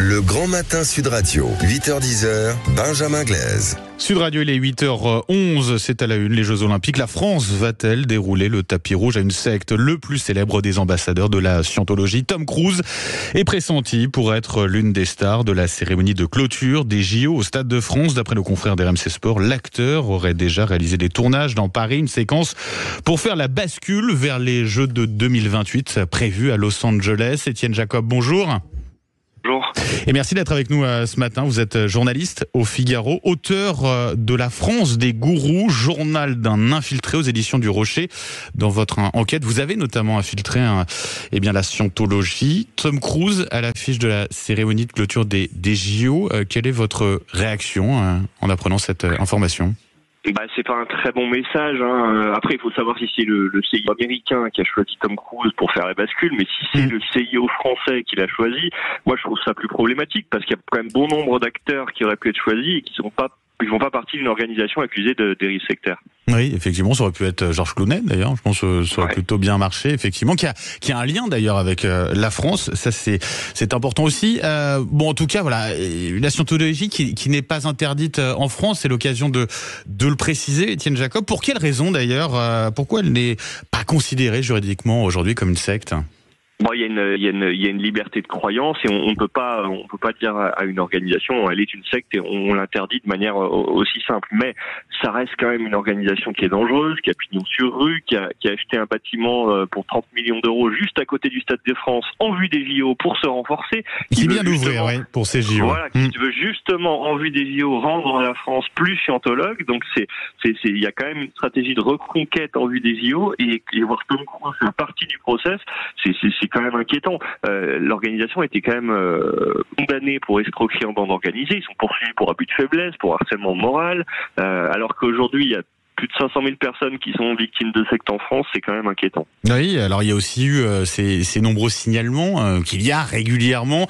Le Grand Matin Sud Radio, 8h-10h, Benjamin Glaise. Sud Radio, il est 8h11, c'est à la une, les Jeux Olympiques. La France va-t-elle dérouler le tapis rouge à une secte? Le plus célèbre des ambassadeurs de la scientologie, Tom Cruise, est pressenti pour être l'une des stars de la cérémonie de clôture des JO au Stade de France. D'après nos confrères d'RMC Sport, l'acteur aurait déjà réalisé des tournages dans Paris, une séquence pour faire la bascule vers les Jeux de 2028 prévus à Los Angeles. Étienne Jacob, bonjour. Bonjour. Et merci d'être avec nous ce matin. Vous êtes journaliste au Figaro, auteur de La France des gourous, journal d'un infiltré aux éditions du Rocher. Dans votre enquête, vous avez notamment infiltré la scientologie. Tom Cruise à l'affiche de la cérémonie de clôture des JO. Quelle est votre réaction en apprenant cette information ? C'est pas un très bon message. Après, il faut savoir si c'est le CIO américain qui a choisi Tom Cruise pour faire la bascule, mais si c'est le CIO français qui l'a choisi, moi je trouve ça plus problématique parce qu'il y a quand même bon nombre d'acteurs qui auraient pu être choisis et qui ne font pas partie d'une organisation accusée de dérive sectaire. Oui, effectivement, ça aurait pu être Georges Clooney, d'ailleurs. Je pense que ça aurait plutôt bien marché, effectivement, qui a un lien, d'ailleurs, avec la France. Ça, c'est important aussi. En tout cas, voilà, la scientologie qui n'est pas interdite en France, c'est l'occasion de le préciser, Étienne Jacob. Pour quelle raison, d'ailleurs, pourquoi elle n'est pas considérée juridiquement aujourd'hui comme une secte ? Il y a une liberté de croyance et on peut pas dire à une organisation elle est une secte et on l'interdit de manière aussi simple. Mais ça reste quand même une organisation qui est dangereuse, qui a pignon sur rue, qui a acheté un bâtiment pour 30 millions d'euros juste à côté du Stade de France en vue des JO pour se renforcer. Qui vient d'ouvrir, pour ces JO. Voilà, qui veut justement en vue des JO rendre la France plus scientologue. Donc il y a quand même une stratégie de reconquête en vue des JO et voir Tom Cruise faire partie du process, c'est quand même inquiétant. L'organisation a été quand même condamnée pour escroquerie en bande organisée. Ils sont poursuivis pour abus de faiblesse, pour harcèlement moral, alors qu'aujourd'hui il y a plus de 500 000 personnes qui sont victimes de sectes en France, c'est quand même inquiétant. Oui, alors il y a aussi eu ces nombreux signalements qu'il y a régulièrement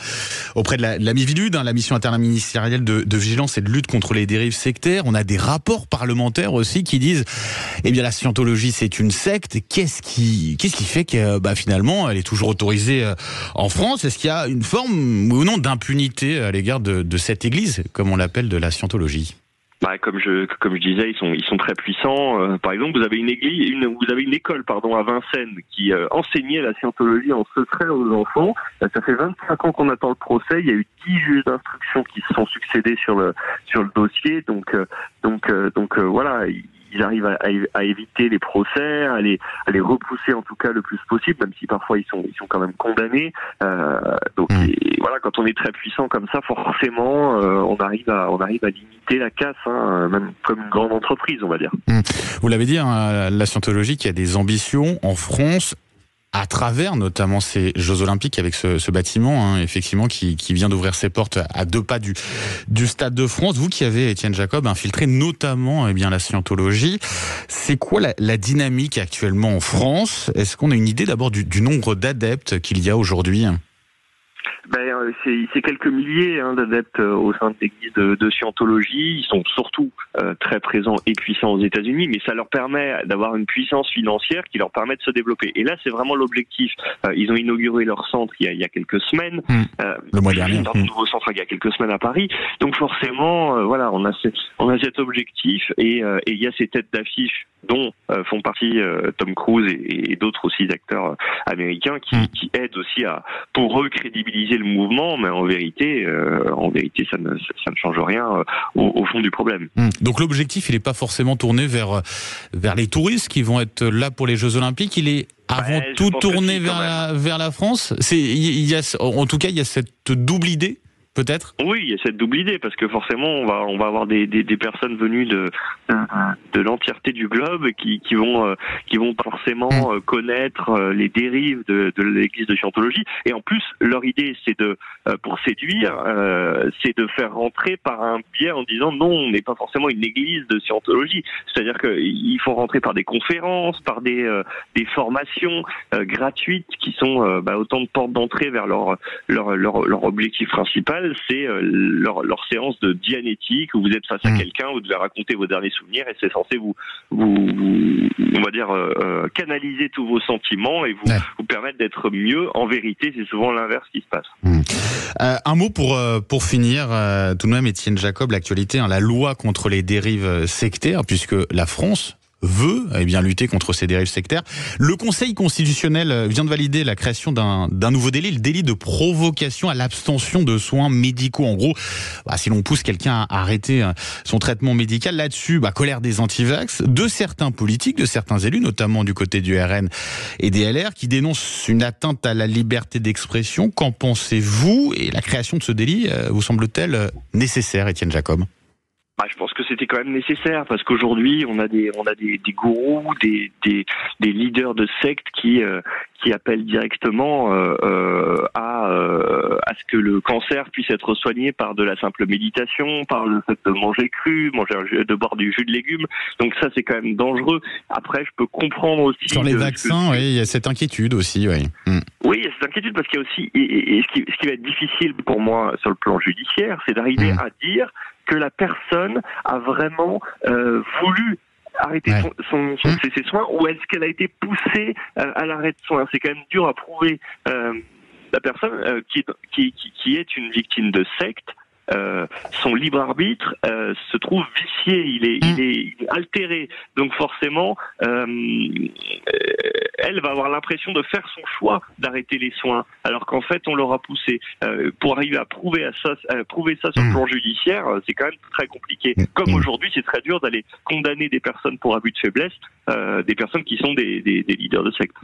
auprès de la MIVILUD, la mission interministérielle de vigilance et de lutte contre les dérives sectaires. On a des rapports parlementaires aussi qui disent la scientologie c'est une secte. Qu'est-ce qui fait que finalement elle est toujours autorisée en France? Est-ce qu'il y a une forme ou non d'impunité à l'égard de cette église, comme on l'appelle, de la scientologie? Comme je disais, ils sont très puissants. Par exemple, vous avez une école à Vincennes qui enseignait la scientologie en secret aux enfants. Ça fait 25 ans qu'on attend le procès. Il y a eu 10 juges d'instruction qui se sont succédés sur le dossier. Donc voilà. Ils arrivent à éviter les procès, à les repousser en tout cas le plus possible, même si parfois ils sont quand même condamnés. Quand on est très puissant comme ça, forcément, on arrive à limiter la casse, même comme une grande entreprise, on va dire. Vous l'avez dit, la scientologie qui a des ambitions en France, à travers notamment ces Jeux Olympiques avec ce bâtiment, effectivement, qui vient d'ouvrir ses portes à 2 pas du Stade de France. Vous qui avez, Étienne Jacob, infiltré notamment la scientologie, c'est quoi la dynamique actuellement en France? Est-ce qu'on a une idée d'abord du nombre d'adeptes qu'il y a aujourd'hui? C'est quelques milliers d'adeptes au sein de l'église de scientologie. Ils sont surtout très présents et puissants aux États-Unis, mais ça leur permet d'avoir une puissance financière qui leur permet de se développer. Et là, c'est vraiment l'objectif. Ils ont inauguré leur centre il y a quelques semaines. Le mois dernier. Un nouveau centre il y a quelques semaines à Paris. Donc forcément, on a cet objectif et il y a ces têtes d'affiche dont font partie Tom Cruise et d'autres aussi acteurs américains qui aident aussi pour eux crédibiliser le mouvement, mais en vérité ça ne change rien au fond du problème. Donc l'objectif, il n'est pas forcément tourné vers les touristes qui vont être là pour les Jeux Olympiques, il est avant tout tourné vers la France. En tout cas, il y a cette double idée. Peut-être. Oui, il y a cette double idée parce que forcément on va avoir des personnes venues de l'entièreté du globe qui vont forcément connaître les dérives de l'église de scientologie et en plus leur idée c'est pour séduire c'est de faire rentrer par un biais en disant non, on n'est pas forcément une église de scientologie, c'est-à-dire qu'il faut rentrer par des conférences, par des formations gratuites qui sont autant de portes d'entrée vers leur objectif principal. salle, c'est leur séance de dianétique où vous êtes face à quelqu'un, vous devez raconter vos derniers souvenirs et c'est censé vous on va dire canaliser tous vos sentiments et vous permettre d'être mieux. En vérité, c'est souvent l'inverse qui se passe. Un mot pour finir, tout de même, Étienne Jacob, l'actualité, la loi contre les dérives sectaires, puisque la France veut lutter contre ces dérives sectaires. Le Conseil constitutionnel vient de valider la création d'un nouveau délit, le délit de provocation à l'abstention de soins médicaux. En gros, si l'on pousse quelqu'un à arrêter son traitement médical, là-dessus, colère des antivax, de certains politiques, de certains élus, notamment du côté du RN et des LR, qui dénoncent une atteinte à la liberté d'expression. Qu'en pensez-vous? Et la création de ce délit vous semble-t-elle nécessaire, Étienne Jacob? Je pense que c'était quand même nécessaire parce qu'aujourd'hui on a des gourous, des leaders de sectes qui appellent directement à ce que le cancer puisse être soigné par de la simple méditation, par le fait de manger cru, de boire du jus de légumes. Donc ça c'est quand même dangereux. Après je peux comprendre aussi sur les vaccins, il y a cette inquiétude aussi, oui. Oui, il y a cette inquiétude parce qu'il y a aussi et ce qui va être difficile pour moi sur le plan judiciaire, c'est d'arriver à dire que la personne a vraiment voulu arrêter ses soins ou est-ce qu'elle a été poussée à l'arrêt de soins. C'est quand même dur à prouver. La personne qui est une victime de secte, son libre arbitre se trouve vicié, il est altéré. Donc forcément, elle va avoir l'impression de faire son choix d'arrêter les soins, alors qu'en fait on l'aura poussé. Pour arriver à prouver ça sur le plan judiciaire, c'est quand même très compliqué. Comme aujourd'hui, c'est très dur d'aller condamner des personnes pour abus de faiblesse, des personnes qui sont des leaders de secte.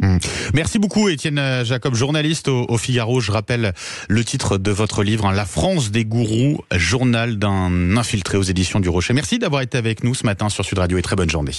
Merci beaucoup, Étienne Jacob, journaliste au Figaro. Je rappelle le titre de votre livre, La France des gourous, journal d'un infiltré aux éditions du Rocher. Merci d'avoir été avec nous ce matin sur Sud Radio et très bonne journée.